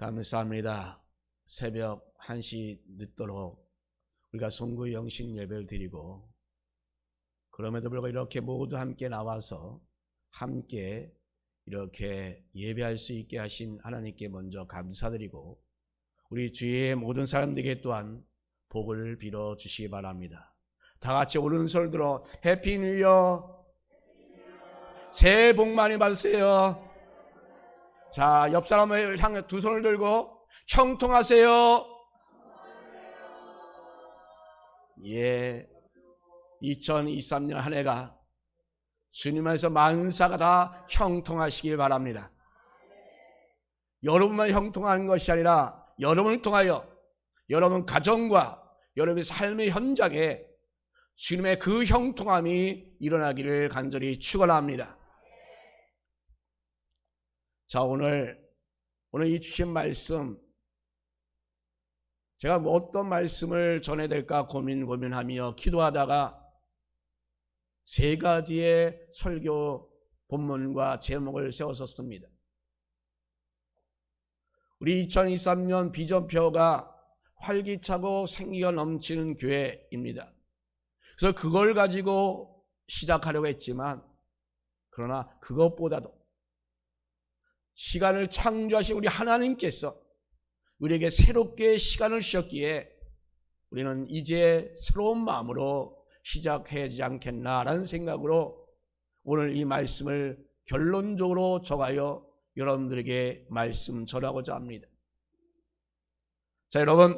감사합니다. 새벽 1시 늦도록 우리가 송구 영신 예배를 드리고, 그럼에도 불구하고 이렇게 모두 함께 나와서 함께 이렇게 예배할 수 있게 하신 하나님께 먼저 감사드리고, 우리 주위의 모든 사람들에게 또한 복을 빌어 주시기 바랍니다. 다 같이 오른손을 들어 해피 뉴 이어, 새해 복 많이 받으세요. 자, 옆 사람을 향해 두 손을 들고 형통하세요. 2023년 한 해가 주님 안에서 만사가 다 형통하시길 바랍니다. 여러분만 형통하는 것이 아니라 여러분을 통하여 여러분 가정과 여러분의 삶의 현장에 주님의 그 형통함이 일어나기를 간절히 축원합니다. 자, 오늘 이 주신 말씀, 제가 어떤 말씀을 전해야 될까 고민하며 기도하다가 세 가지의 설교 본문과 제목을 세웠었습니다. 우리 2023년 비전표가 활기차고 생기가 넘치는 교회입니다. 그래서 그걸 가지고 시작하려고 했지만, 그러나 그것보다도 시간을 창조하신 우리 하나님께서 우리에게 새롭게 시간을 주셨기에 우리는 이제 새로운 마음으로 시작해야 하지 않겠나라는 생각으로 오늘 이 말씀을 결론적으로 적하여 여러분들에게 말씀 전하고자 합니다. 자, 여러분,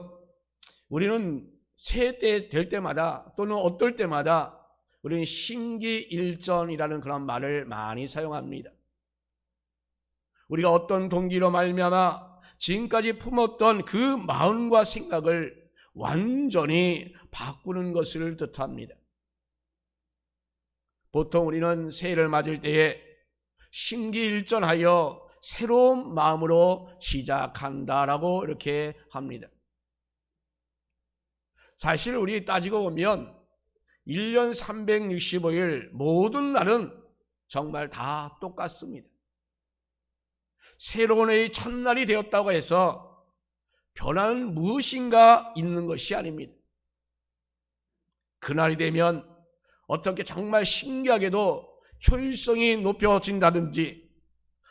우리는 새해 때 될 때마다 또는 어떨 때마다 우리는 심기일전이라는 그런 말을 많이 사용합니다. 우리가 어떤 동기로 말미암아 지금까지 품었던 그 마음과 생각을 완전히 바꾸는 것을 뜻합니다. 보통 우리는 새해를 맞을 때에 심기일전하여 새로운 마음으로 시작한다라고 이렇게 합니다. 사실 우리 따지고 보면 1년 365일 모든 날은 정말 다 똑같습니다. 새로운 해의 첫날이 되었다고 해서 변화는 무엇인가 있는 것이 아닙니다. 그날이 되면 어떻게 정말 신기하게도 효율성이 높여진다든지,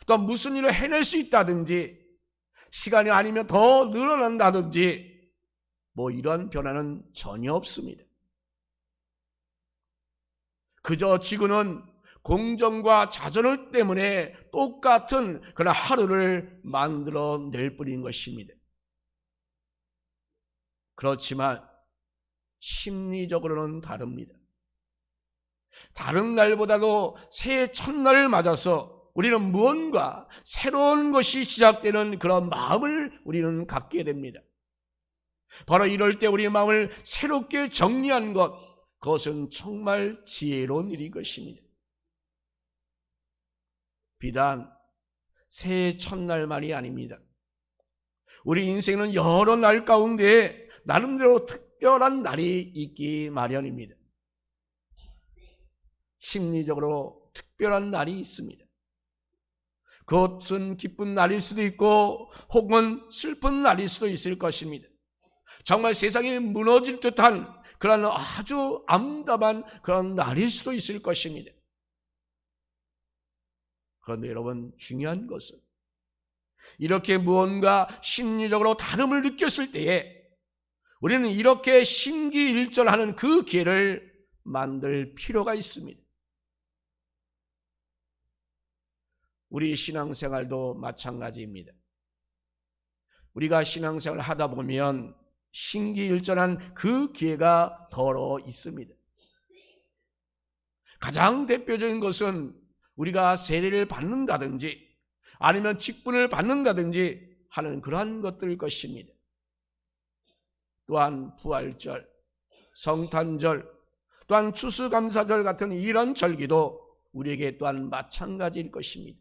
또 무슨 일을 해낼 수 있다든지, 시간이 아니면 더 늘어난다든지, 이런 변화는 전혀 없습니다. 그저 지구는 공정과 자존을 때문에 똑같은 그런 하루를 만들어낼 뿐인 것입니다. 그렇지만 심리적으로는 다릅니다. 다른 날보다도 새해 첫날을 맞아서 우리는 무언가 새로운 것이 시작되는 그런 마음을 우리는 갖게 됩니다. 바로 이럴 때 우리의 마음을 새롭게 정리한 것, 그것은 정말 지혜로운 일인 것입니다. 비단 새해 첫날만이 아닙니다. 우리 인생은 여러 날 가운데 나름대로 특별한 날이 있기 마련입니다. 심리적으로 특별한 날이 있습니다. 그것은 기쁜 날일 수도 있고 혹은 슬픈 날일 수도 있을 것입니다. 정말 세상이 무너질 듯한 그런 아주 암담한 그런 날일 수도 있을 것입니다. 그런데 여러분, 중요한 것은 이렇게 무언가 심리적으로 다름을 느꼈을 때에 우리는 이렇게 심기일전하는 그 기회를 만들 필요가 있습니다. 우리 신앙생활도 마찬가지입니다. 우리가 신앙생활을 하다 보면 심기일전한 그 기회가 더러 있습니다. 가장 대표적인 것은 우리가 세례를 받는다든지 아니면 직분을 받는다든지 하는 그러한 것들일 것입니다. 또한 부활절, 성탄절, 또한 추수감사절 같은 이런 절기도 우리에게 또한 마찬가지일 것입니다.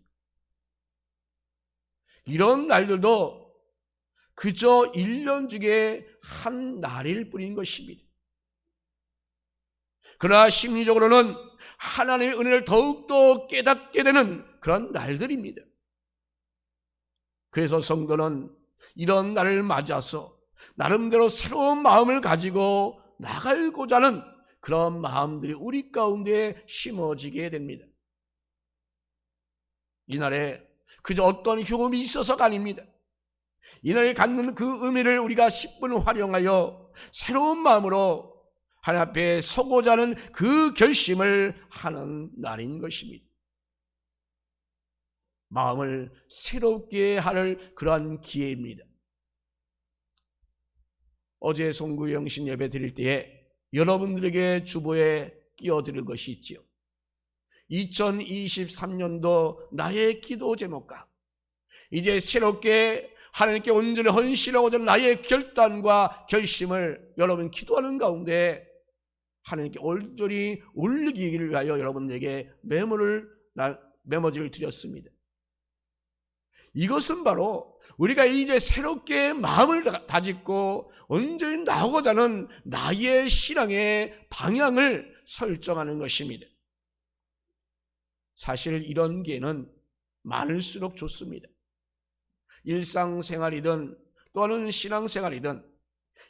이런 날들도 그저 1년 중에 한 날일 뿐인 것입니다. 그러나 심리적으로는 하나님의 은혜를 더욱더 깨닫게 되는 그런 날들입니다. 그래서 성도는 이런 날을 맞아서 나름대로 새로운 마음을 가지고 나가고자 하는 그런 마음들이 우리 가운데 심어지게 됩니다. 이날에 그저 어떤 효험이 있어서가 아닙니다. 이날에 갖는 그 의미를 우리가 10분 활용하여 새로운 마음으로 하나님 앞에 서고자 하는 그 결심을 하는 날인 것입니다. 마음을 새롭게 할 그러한 기회입니다. 어제 송구 영신 예배 드릴 때에 여러분들에게 주보에 끼워드릴 것이 있지요. 2023년도 나의 기도 제목과 이제 새롭게 하나님께 온전히 헌신하고자 하는 나의 결단과 결심을 여러분 기도하는 가운데 하나님께 온전히 올리기를 위하여 여러분에게 메모지를 드렸습니다. 이것은 바로 우리가 이제 새롭게 마음을 다짓고 온전히 나오고자 하는 나의 신앙의 방향을 설정하는 것입니다. 사실 이런 기회는 많을수록 좋습니다. 일상생활이든 또는 신앙생활이든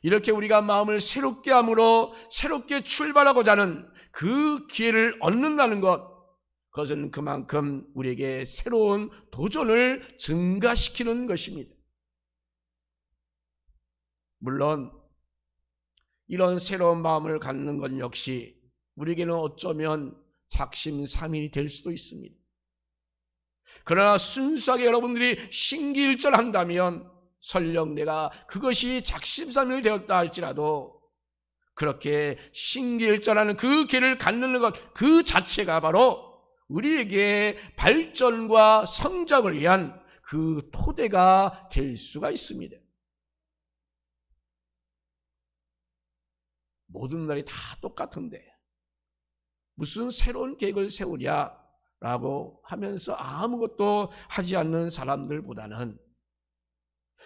이렇게 우리가 마음을 새롭게 함으로 새롭게 출발하고자 하는 그 기회를 얻는다는 것, 그것은 그만큼 우리에게 새로운 도전을 증가시키는 것입니다. 물론 이런 새로운 마음을 갖는 것 역시 우리에게는 어쩌면 작심삼일이 될 수도 있습니다. 그러나 순수하게 여러분들이 신기일전한다면 설령 내가 그것이 작심삼일이 되었다 할지라도 그렇게 신기일전하는 그 길을 갖는 것 그 자체가 바로 우리에게 발전과 성장을 위한 그 토대가 될 수가 있습니다. 모든 날이 다 똑같은데 무슨 새로운 계획을 세우랴라고 하면서 아무것도 하지 않는 사람들보다는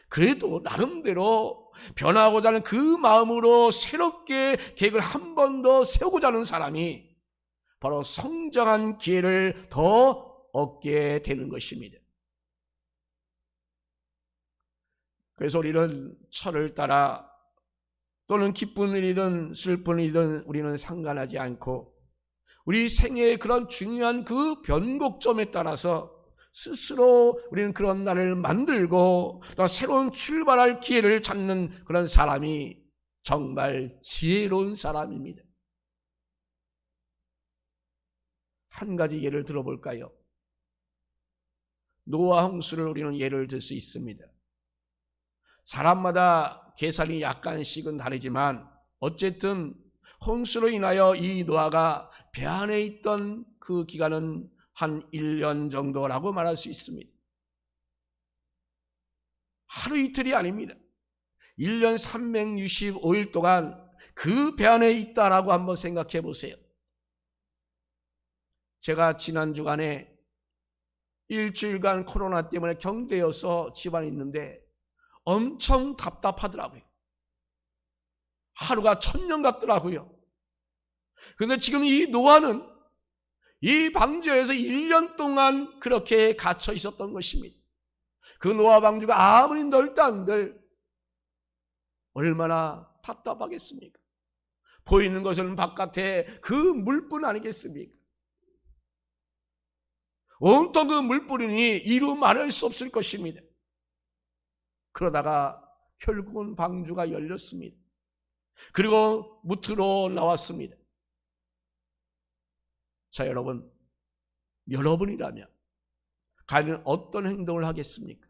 그래도 나름대로 변화하고자 하는 그 마음으로 새롭게 계획을 한 번 더 세우고자 하는 사람이 바로 성장한 기회를 더 얻게 되는 것입니다. 그래서 우리는 철을 따라 또는 기쁜 일이든 슬픈 일이든 우리는 상관하지 않고 우리 생애의 그런 중요한 그 변곡점에 따라서 스스로 우리는 그런 날을 만들고 새로운 출발할 기회를 찾는 그런 사람이 정말 지혜로운 사람입니다. 한 가지 예를 들어볼까요? 노아 홍수를 우리는 예를 들 수 있습니다. 사람마다 계산이 약간씩은 다르지만 어쨌든 홍수로 인하여 이 노아가 배 안에 있던 그 기간은 한 1년 정도라고 말할 수 있습니다. 하루 이틀이 아닙니다. 1년 365일 동안 그 배 안에 있다라고 한번 생각해 보세요. 제가 지난 주간에 일주일간 코로나 때문에 경계여서 집안에 있는데 엄청 답답하더라고요. 하루가 천년 같더라고요. 그런데 지금 이 노아는 이 방주에서 1년 동안 그렇게 갇혀 있었던 것입니다. 그 노아 방주가 아무리 넓다 한들 얼마나 답답하겠습니까? 보이는 것은 바깥에 그 물뿐 아니겠습니까? 온통 그 물뿌리니 이루 말할 수 없을 것입니다. 그러다가 결국은 방주가 열렸습니다. 그리고 무트로 나왔습니다. 자, 여러분이라면 과연 어떤 행동을 하겠습니까?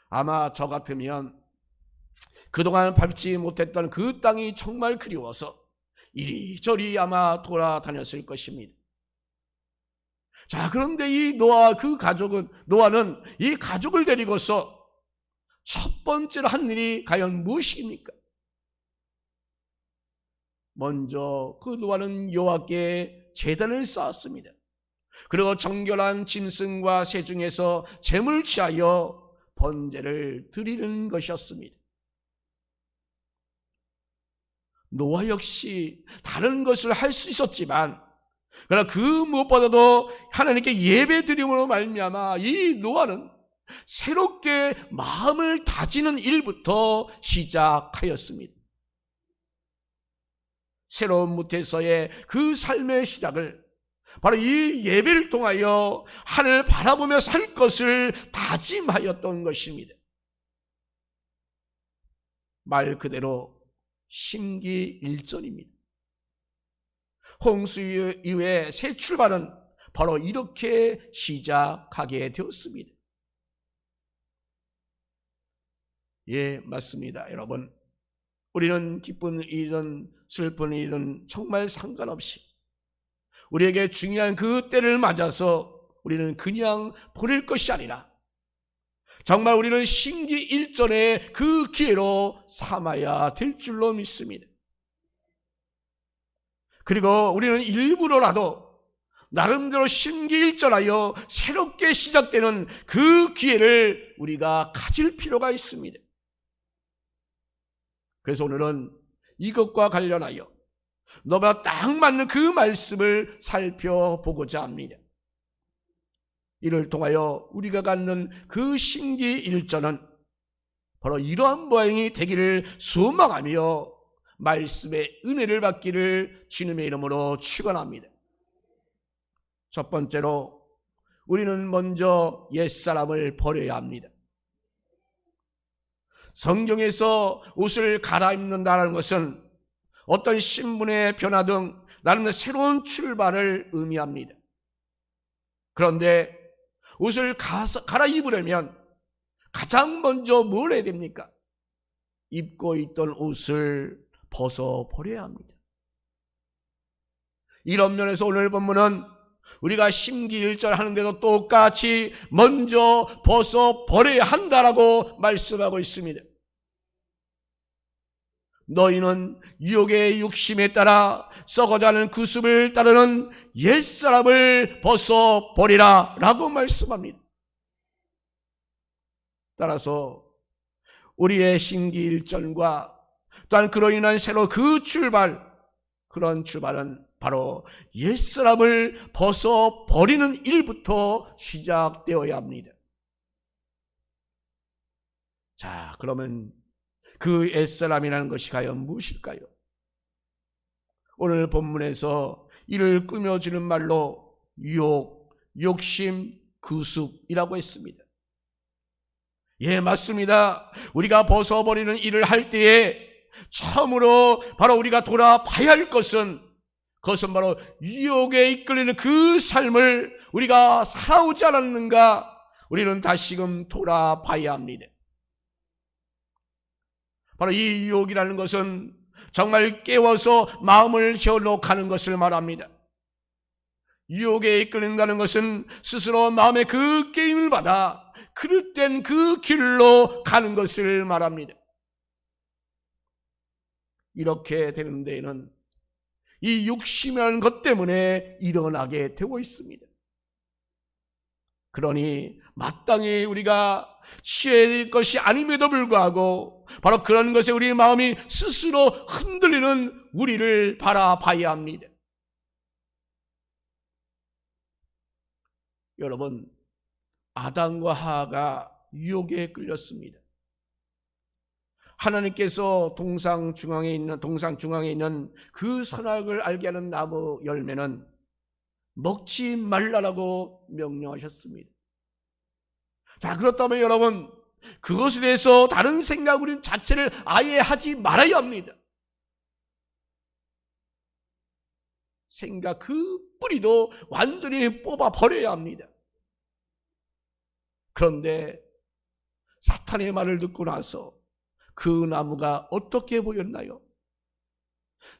아마 저 같으면 그동안 밟지 못했던 그 땅이 정말 그리워서 이리저리 아마 돌아다녔을 것입니다. 자, 그런데 이 노아와 그 가족은, 노아는 이 가족을 데리고서 첫 번째로 한 일이 과연 무엇입니까? 먼저 그 노아는 여호와께 제단을 쌓았습니다. 그리고 정결한 짐승과 새 중에서 제물 취하여 번제를 드리는 것이었습니다. 노아 역시 다른 것을 할 수 있었지만 그러나 그 무엇보다도 하나님께 예배 드림으로 말미암아 이 노아는 새롭게 마음을 다지는 일부터 시작하였습니다. 새로운 무태서의 그 삶의 시작을 바로 이 예배를 통하여 하늘 바라보며 살 것을 다짐하였던 것입니다. 말 그대로 심기일전입니다. 홍수 이후에 새 출발은 바로 이렇게 시작하게 되었습니다. 예, 맞습니다. 여러분, 우리는 기쁜 일이든 슬픈 일이든 정말 상관없이 우리에게 중요한 그 때를 맞아서 우리는 그냥 보낼 것이 아니라 정말 우리는 심기일전의 그 기회로 삼아야 될 줄로 믿습니다. 그리고 우리는 일부러라도 나름대로 심기일전하여 새롭게 시작되는 그 기회를 우리가 가질 필요가 있습니다. 그래서 오늘은 이것과 관련하여 너무나 딱 맞는 그 말씀을 살펴보고자 합니다. 이를 통하여 우리가 갖는 그 심기일전은 바로 이러한 모양이 되기를 소망하며 말씀의 은혜를 받기를 주님의 이름으로 축원합니다. 첫 번째로 우리는 먼저 옛사람을 버려야 합니다. 성경에서 옷을 갈아입는다는 것은 어떤 신분의 변화 등 나름대로 새로운 출발을 의미합니다. 그런데 옷을 갈아입으려면 가장 먼저 뭘 해야 됩니까? 입고 있던 옷을 벗어버려야 합니다. 이런 면에서 오늘 본문은 우리가 심기일전 하는데도 똑같이 먼저 벗어버려야 한다라고 말씀하고 있습니다. 너희는 유혹의 욕심에 따라 썩어가는 구습을 따르는 옛사람을 벗어버리라 라고 말씀합니다. 따라서 우리의 심기일전과 또한 그로 인한 새로 그 출발, 그런 출발은 바로 옛사람을 벗어버리는 일부터 시작되어야 합니다. 자, 그러면 그 옛사람이라는 것이 과연 무엇일까요? 오늘 본문에서 이를 꾸며주는 말로 유혹, 욕심, 구습이라고 했습니다. 예, 맞습니다. 우리가 벗어버리는 일을 할 때에 처음으로 바로 우리가 돌아봐야 할 것은 그것은 바로 유혹에 이끌리는 그 삶을 우리가 살아오지 않았는가 우리는 다시금 돌아봐야 합니다. 바로 이 유혹이라는 것은 정말 깨워서 마음을 현혹하는 것을 말합니다. 유혹에 이끌린다는 것은 스스로 마음의 그 깨임을 받아 그릇된 그 길로 가는 것을 말합니다. 이렇게 되는 데에는 이 욕심이라는 것 때문에 일어나게 되고 있습니다. 그러니 마땅히 우리가 취해야 될 것이 아님에도 불구하고 바로 그런 것에 우리 마음이 스스로 흔들리는 우리를 바라봐야 합니다. 여러분, 아담과 하와가 유혹에 끌렸습니다. 하나님께서 동상 중앙에 있는 그 선악을 알게 하는 나무 열매는 먹지 말라라고 명령하셨습니다. 자, 그렇다면 여러분, 그것에 대해서 다른 생각 우리는 자체를 아예 하지 말아야 합니다. 생각 그 뿌리도 완전히 뽑아 버려야 합니다. 그런데 사탄의 말을 듣고 나서 그 나무가 어떻게 보였나요?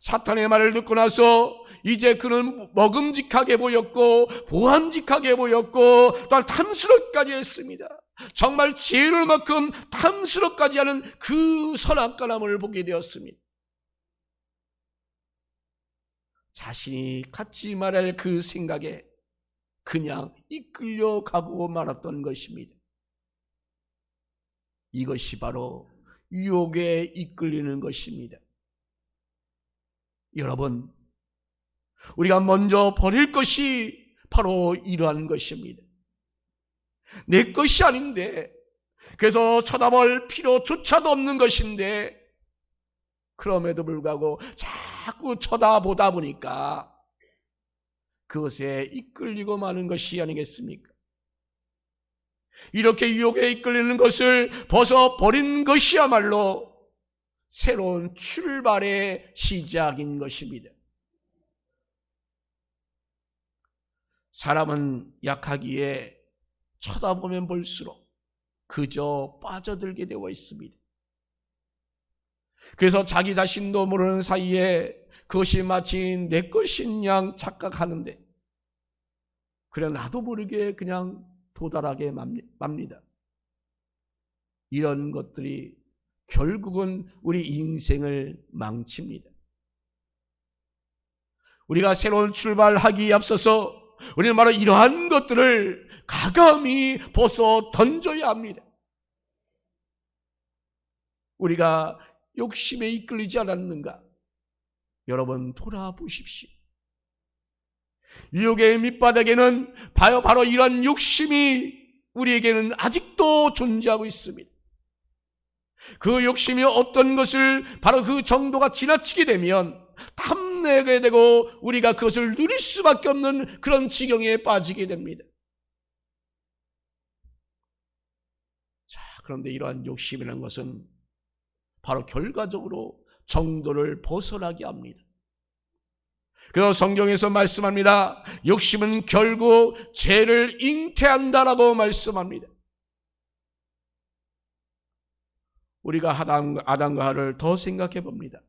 사탄의 말을 듣고 나서 이제 그는 먹음직하게 보였고 보암직하게 보였고 또한 탐스럽까지 했습니다. 정말 지혜로울 만큼 탐스럽까지 하는 그 선악과 나무를 보게 되었습니다. 자신이 갖지 말아야 할 그 생각에 그냥 이끌려가고 말았던 것입니다. 이것이 바로 유혹에 이끌리는 것입니다. 여러분, 우리가 먼저 버릴 것이 바로 이러한 것입니다. 내 것이 아닌데, 그래서 쳐다볼 필요조차도 없는 것인데, 그럼에도 불구하고 자꾸 쳐다보다 보니까 그것에 이끌리고 마는 것이 아니겠습니까? 이렇게 유혹에 이끌리는 것을 벗어버린 것이야말로 새로운 출발의 시작인 것입니다. 사람은 약하기에 쳐다보면 볼수록 그저 빠져들게 되어 있습니다. 그래서 자기 자신도 모르는 사이에 그것이 마치 내 것인 양 착각하는데, 그래 나도 모르게 그냥 도달하게 맙니다. 이런 것들이 결국은 우리 인생을 망칩니다. 우리가 새로운 출발하기에 앞서서 우리는 바로 이러한 것들을 가감히 벗어 던져야 합니다. 우리가 욕심에 이끌리지 않았는가? 여러분 돌아보십시오. 유혹의 밑바닥에는 바로 이런 욕심이 우리에게는 아직도 존재하고 있습니다. 그 욕심이 어떤 것을 바로 그 정도가 지나치게 되면 탐내게 되고 우리가 그것을 누릴 수밖에 없는 그런 지경에 빠지게 됩니다. 자, 그런데 이러한 욕심이라는 것은 바로 결과적으로 정도를 벗어나게 합니다. 그래서 성경에서 말씀합니다. 욕심은 결국 죄를 잉태한다라고 말씀합니다. 우리가 아담과 하와를 더 생각해 봅니다.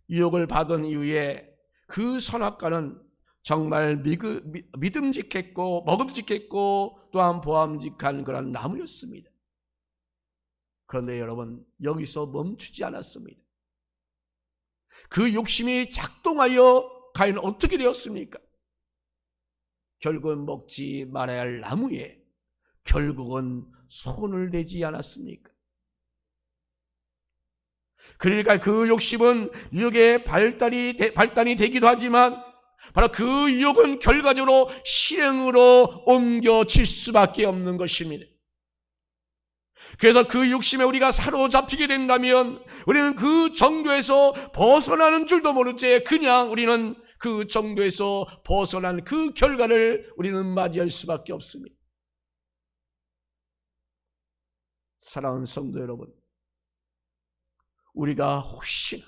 유혹을 받은 이후에 그 선악과는 정말 믿음직했고 먹음직했고 또한 보암직한 그런 나무였습니다. 그런데 여러분, 여기서 멈추지 않았습니다. 그 욕심이 작동하여 가인은 어떻게 되었습니까? 결국은 먹지 말아야 할 나무에 결국은 손을 대지 않았습니까? 그러니까 그 욕심은 유혹의 발단이 되기도 하지만 바로 그 유혹은 결과적으로 실행으로 옮겨질 수밖에 없는 것입니다. 그래서 그 욕심에 우리가 사로잡히게 된다면 우리는 그 정도에서 벗어나는 줄도 모른 채 그냥 우리는 그 정도에서 벗어난 그 결과를 우리는 맞이할 수밖에 없습니다. 사랑하는 성도 여러분, 우리가 혹시나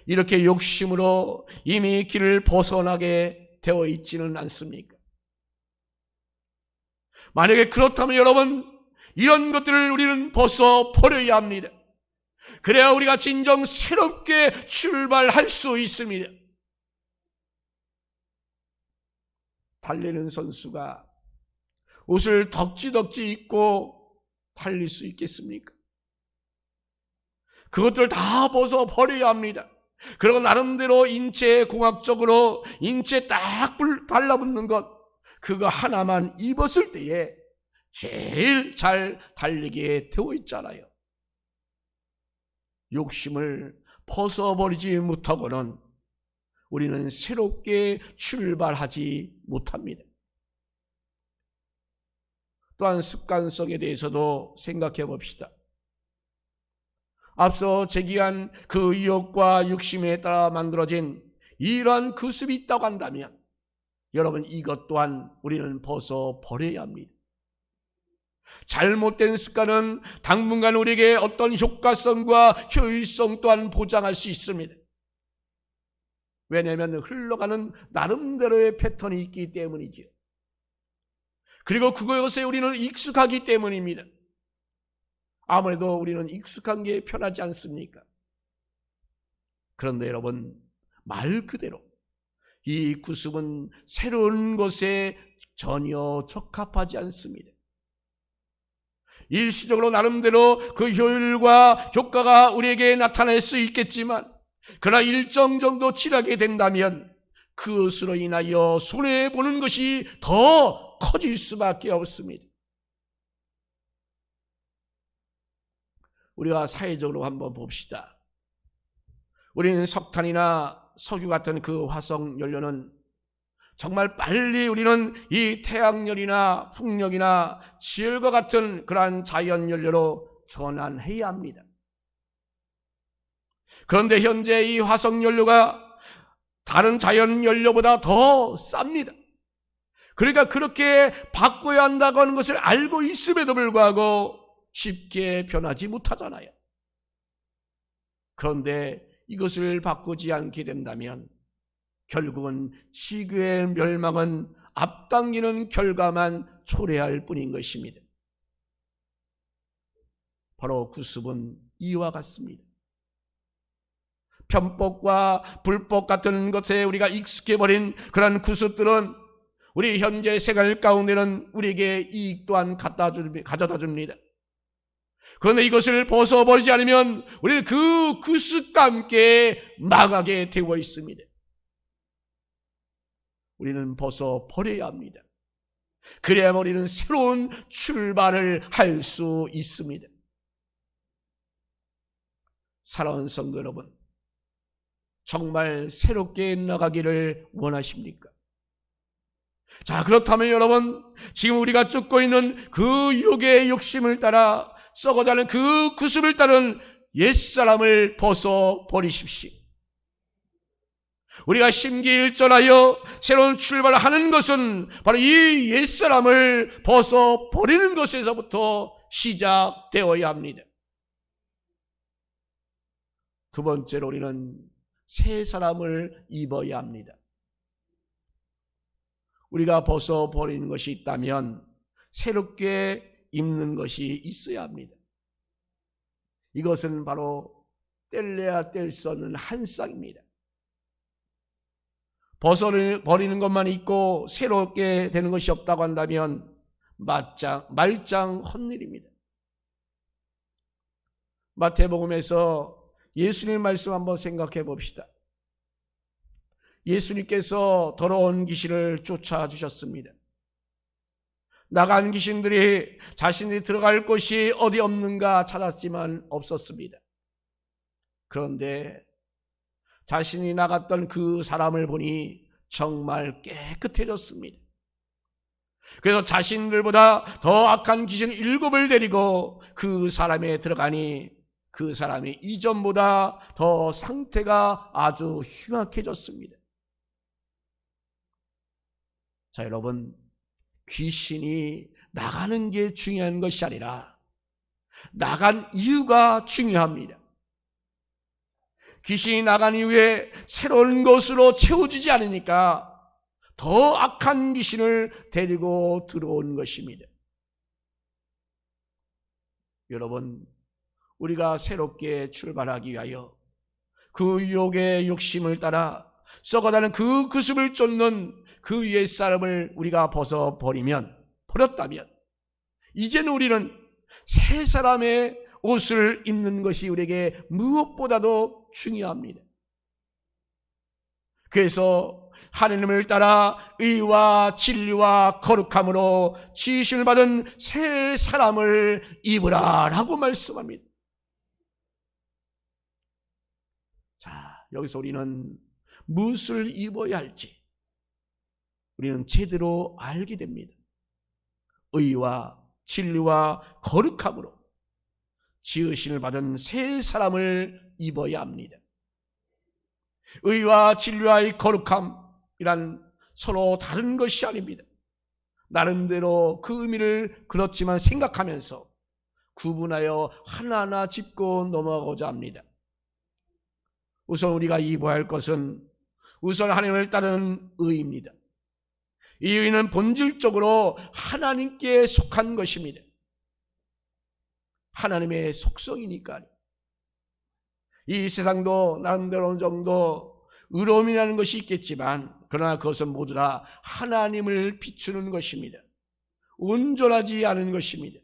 이렇게 욕심으로 이미 길을 벗어나게 되어 있지는 않습니까? 만약에 그렇다면 여러분, 이런 것들을 우리는 벗어버려야 합니다. 그래야 우리가 진정 새롭게 출발할 수 있습니다. 달리는 선수가 옷을 덕지덕지 입고 달릴 수 있겠습니까? 그것들을 다 벗어버려야 합니다. 그리고 나름대로 인체 공학적으로 인체에 딱 달라붙는 것, 그거 하나만 입었을 때에 제일 잘 달리게 되어 있잖아요. 욕심을 벗어버리지 못하고는 우리는 새롭게 출발하지 못합니다. 또한 습관성에 대해서도 생각해 봅시다. 앞서 제기한 그 유혹과 욕심에 따라 만들어진 이러한 구습이 있다고 한다면 여러분, 이것 또한 우리는 벗어버려야 합니다. 잘못된 습관은 당분간 우리에게 어떤 효과성과 효율성 또한 보장할 수 있습니다. 왜냐하면 흘러가는 나름대로의 패턴이 있기 때문이지요. 그리고 그것에 우리는 익숙하기 때문입니다. 아무래도 우리는 익숙한 게 편하지 않습니까? 그런데 여러분, 말 그대로 이 구습은 새로운 것에 전혀 적합하지 않습니다. 일시적으로 나름대로 그 효율과 효과가 우리에게 나타날 수 있겠지만 그러나 일정 정도 지나게 된다면 그것으로 인하여 손해보는 것이 더 커질 수밖에 없습니다. 우리가 사회적으로 한번 봅시다. 우리는 석탄이나 석유 같은 그 화석 연료는 정말 빨리 우리는 이 태양열이나 풍력이나 지열과 같은 그러한 자연연료로 전환해야 합니다. 그런데 현재 이 화석연료가 다른 자연연료보다 더 쌉니다. 그러니까 그렇게 바꿔야 한다고 하는 것을 알고 있음에도 불구하고 쉽게 변하지 못하잖아요. 그런데 이것을 바꾸지 않게 된다면 결국은 지구의 멸망은 앞당기는 결과만 초래할 뿐인 것입니다. 바로 구습은 이와 같습니다. 편법과 불법 같은 것에 우리가 익숙해버린 그런 구습들은 우리 현재 생활 가운데는 우리에게 이익 또한 가져다 줍니다. 그런데 이것을 벗어버리지 않으면 우리는 그 구습과 함께 망하게 되어 있습니다. 우리는 벗어버려야 합니다. 그래야 우리는 새로운 출발을 할 수 있습니다. 사랑하는 성도 여러분, 정말 새롭게 나가기를 원하십니까? 자, 그렇다면 여러분, 지금 우리가 쫓고 있는 그 육의 욕심을 따라 썩어가는 그 구습을 따른 옛사람을 벗어버리십시오. 우리가 심기일전하여 새로운 출발을 하는 것은 바로 이 옛사람을 벗어버리는 것에서부터 시작되어야 합니다. 두 번째로 우리는 새 사람을 입어야 합니다. 우리가 벗어버리는 것이 있다면 새롭게 입는 것이 있어야 합니다. 이것은 바로 뗄래야 뗄 수 없는 한 쌍입니다. 벗어버리는 것만 있고 새롭게 되는 것이 없다고 한다면 말짱 헛일입니다. 마태복음에서 예수님 말씀 한번 생각해 봅시다. 예수님께서 더러운 귀신을 쫓아주셨습니다. 나간 귀신들이 자신이 들어갈 곳이 어디 없는가 찾았지만 없었습니다. 그런데 자신이 나갔던 그 사람을 보니 정말 깨끗해졌습니다. 그래서 자신들보다 더 악한 귀신 7을 데리고 그 사람에 들어가니 그 사람이 이전보다 더 상태가 아주 흉악해졌습니다. 자, 여러분, 귀신이 나가는 게 중요한 것이 아니라 나간 이유가 중요합니다. 귀신이 나간 이후에 새로운 것으로 채워지지 않으니까 더 악한 귀신을 데리고 들어온 것입니다. 여러분, 우리가 새롭게 출발하기 위하여 그 유혹의 욕심을 따라 썩어가는 그 구습을 쫓는 그 옛사람을 우리가 벗어버렸다면 이제는 우리는 새 사람의 옷을 입는 것이 우리에게 무엇보다도 중요합니다. 그래서 하느님을 따라 의와 진리와 거룩함으로 지으심을 받은 새 사람을 입으라 라고 말씀합니다. 자, 여기서 우리는 무엇을 입어야 할지 우리는 제대로 알게 됩니다. 의와 진리와 거룩함으로 지으심을 받은 새 사람을 입어야 합니다. 의와 진리와의 거룩함이란 서로 다른 것이 아닙니다. 나름대로 그 의미를 그렇지만 생각하면서 구분하여 하나하나 짚고 넘어가고자 합니다. 우선 우리가 입어야 할 것은 우선 하나님을 따르는 의입니다. 이 의는 본질적으로 하나님께 속한 것입니다. 하나님의 속성이니까요. 이 세상도 나름대로 어느 정도 의로움이라는 것이 있겠지만 그러나 그것은 모두 다 하나님을 비추는 것입니다. 온전하지 않은 것입니다.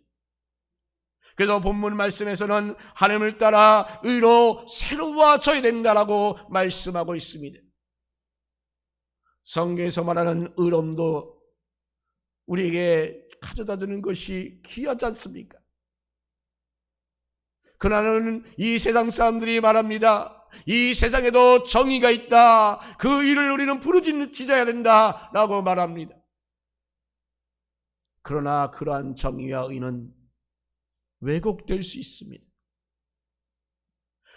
그래서 본문 말씀에서는 하나님을 따라 의로 새로워져야 된다라고 말씀하고 있습니다. 성경에서 말하는 의로움도 우리에게 가져다 주는 것이 귀하지 않습니까? 그러나는 이 세상 사람들이 말합니다. 이 세상에도 정의가 있다. 그 일을 우리는 부르짖어야 된다라고 말합니다. 그러나 그러한 정의와 의는 왜곡될 수 있습니다.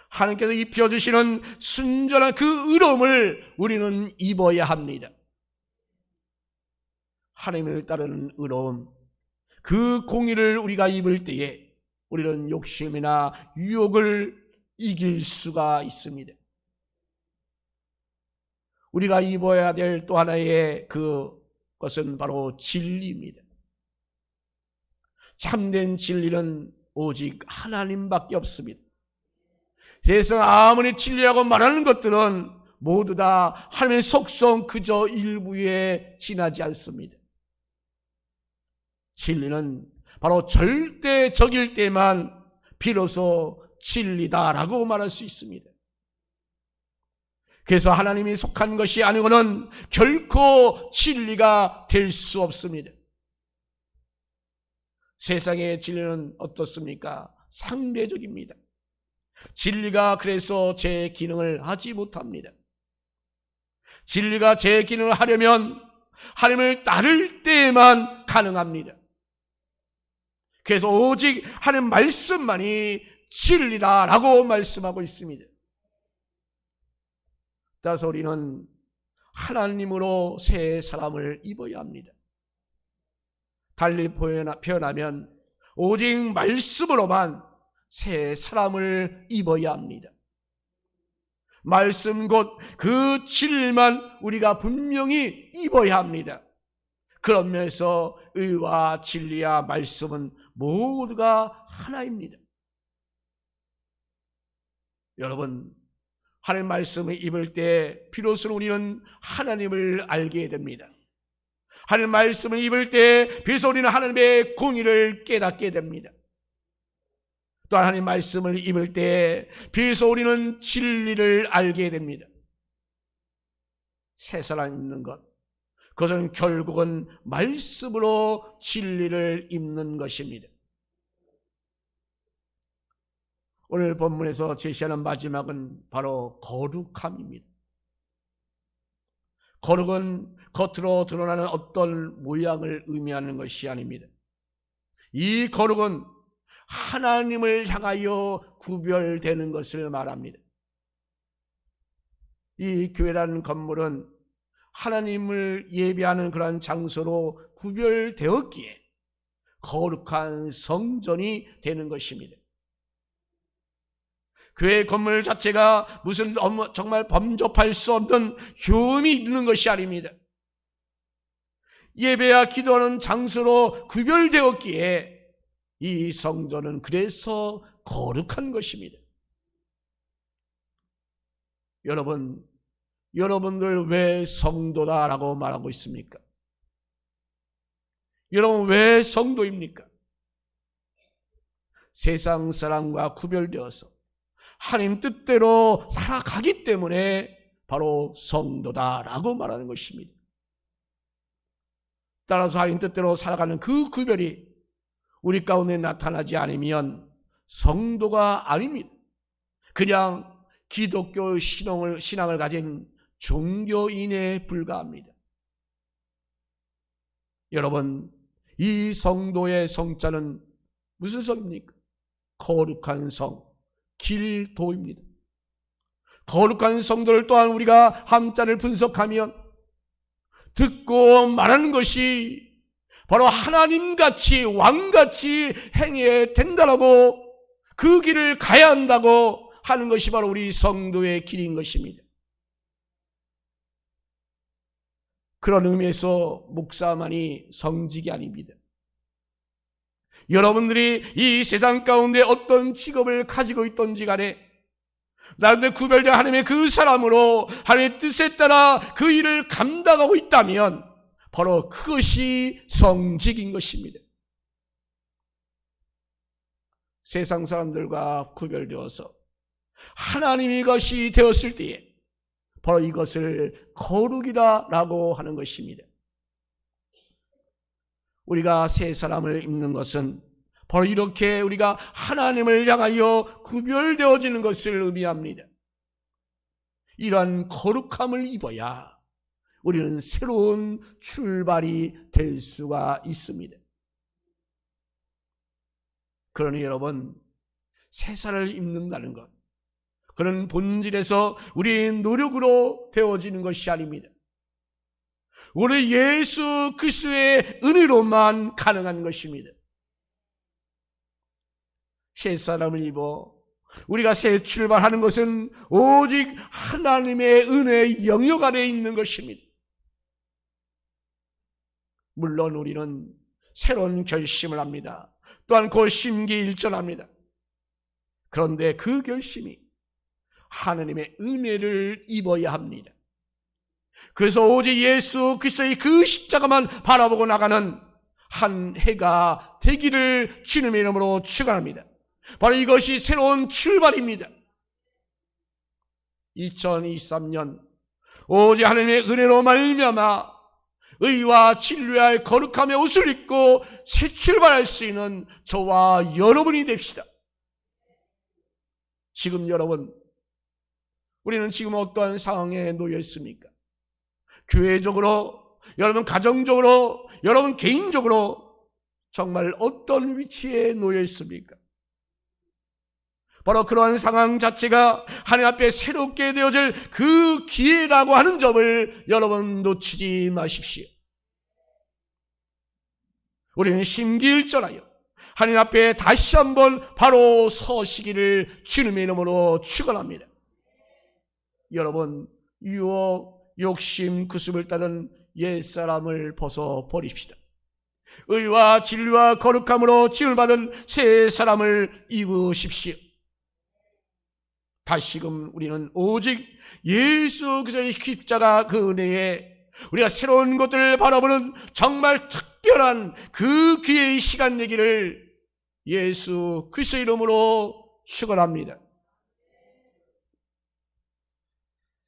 하나님께서 입혀주시는 순전한 그 의로움을 우리는 입어야 합니다. 하나님을 따르는 의로움, 그 공의를 우리가 입을 때에 우리는 욕심이나 유혹을 이길 수가 있습니다. 우리가 입어야 될 또 하나의 그것은 바로 진리입니다. 참된 진리는 오직 하나님밖에 없습니다. 세상 아무리 진리라고 말하는 것들은 모두 다 하나님의 속성 그저 일부에 지나지 않습니다. 진리는 바로 절대적일 때만 비로소 진리다라고 말할 수 있습니다. 그래서 하나님이 속한 것이 아니고는 결코 진리가 될 수 없습니다. 세상의 진리는 어떻습니까? 상대적입니다. 진리가 그래서 제 기능을 하지 못합니다. 진리가 제 기능을 하려면 하나님을 따를 때에만 가능합니다. 그래서 오직 하나님 말씀만이 진리다라고 말씀하고 있습니다. 따라서 우리는 하나님으로 새 사람을 입어야 합니다. 달리 표현하면 오직 말씀으로만 새 사람을 입어야 합니다. 말씀 곧 그 진리만 우리가 분명히 입어야 합니다. 그런 면에서 의와 진리와 말씀은 모두가 하나입니다. 여러분, 하나님 말씀을 입을 때 비로소 우리는 하나님을 알게 됩니다. 하나님 말씀을 입을 때 비로소 우리는 하나님의 공의를 깨닫게 됩니다. 또 하나님 말씀을 입을 때 비로소 우리는 진리를 알게 됩니다. 새 사람 입는 것, 그것은 결국은 말씀으로 진리를 입는 것입니다. 오늘 본문에서 제시하는 마지막은 바로 거룩함입니다. 거룩은 겉으로 드러나는 어떤 모양을 의미하는 것이 아닙니다. 이 거룩은 하나님을 향하여 구별되는 것을 말합니다. 이 교회라는 건물은 하나님을 예배하는 그러한 장소로 구별되었기에 거룩한 성전이 되는 것입니다. 교회 건물 자체가 무슨 정말 범접할 수 없는 효험이 있는 것이 아닙니다. 예배와 기도하는 장소로 구별되었기에 이 성전은 그래서 거룩한 것입니다. 여러분들 왜 성도다라고 말하고 있습니까? 여러분 왜 성도입니까? 세상 사람과 구별되어서 하나님 뜻대로 살아가기 때문에 바로 성도다라고 말하는 것입니다. 따라서 하나님 뜻대로 살아가는 그 구별이 우리 가운데 나타나지 않으면 성도가 아닙니다. 그냥 기독교 신앙을 가진 종교인에 불과합니다. 여러분, 이 성도의 성자는 무슨 성입니까? 거룩한 성, 길도입니다. 거룩한 성도를 또한 우리가 한자를 분석하면 듣고 말하는 것이 바로 하나님같이 왕같이 행해야 된다라고 그 길을 가야 한다고 하는 것이 바로 우리 성도의 길인 것입니다. 그런 의미에서 목사만이 성직이 아닙니다. 여러분들이 이 세상 가운데 어떤 직업을 가지고 있든지 간에 나름대로 구별된 하나님의 그 사람으로 하나님의 뜻에 따라 그 일을 감당하고 있다면 바로 그것이 성직인 것입니다. 세상 사람들과 구별되어서 하나님의 것이 되었을 때에 바로 이것을 거룩이라고 하는 것입니다. 우리가 새 사람을 입는 것은 바로 이렇게 우리가 하나님을 향하여 구별되어지는 것을 의미합니다. 이러한 거룩함을 입어야 우리는 새로운 출발이 될 수가 있습니다. 그러니 여러분, 새살을 입는다는 것, 그런 본질에서 우리의 노력으로 되어지는 것이 아닙니다. 우리 예수 그리스도의 은혜로만 가능한 것입니다. 새 사람을 입어 우리가 새 출발하는 것은 오직 하나님의 은혜의 영역 안에 있는 것입니다. 물론 우리는 새로운 결심을 합니다. 또한 곧 심기일전합니다. 그런데 그 결심이 하나님의 은혜를 입어야 합니다. 그래서 오직 예수 그리스도의 그 십자가만 바라보고 나가는 한 해가 되기를 주님의 이름으로 축원합니다. 바로 이것이 새로운 출발입니다. 2023년 오직 하나님의 은혜로 말미암아 의와 진리와 거룩함의 옷을 입고 새 출발할 수 있는 저와 여러분이 됩시다. 지금 여러분, 우리는 지금 어떠한 상황에 놓여 있습니까? 교회적으로, 여러분 가정적으로, 여러분 개인적으로 정말 어떤 위치에 놓여 있습니까? 바로 그러한 상황 자체가 하나님 앞에 새롭게 되어질 그 기회라고 하는 점을 여러분 놓치지 마십시오. 우리는 심기일전하여 하나님 앞에 다시 한번 바로 서시기를 주님의 이름으로 축원합니다. 여러분, 유혹, 욕심, 구습을 따른 옛사람을 벗어버립시다. 의와 진리와 거룩함으로 지음을 받은 새 사람을 입으십시오. 다시금 우리는 오직 예수 그리스도의 십자가 그 은혜에 우리가 새로운 것들을 바라보는 정말 특별한 그 기회의 시간 되기를 예수 그리스도의 이름으로 축원합니다.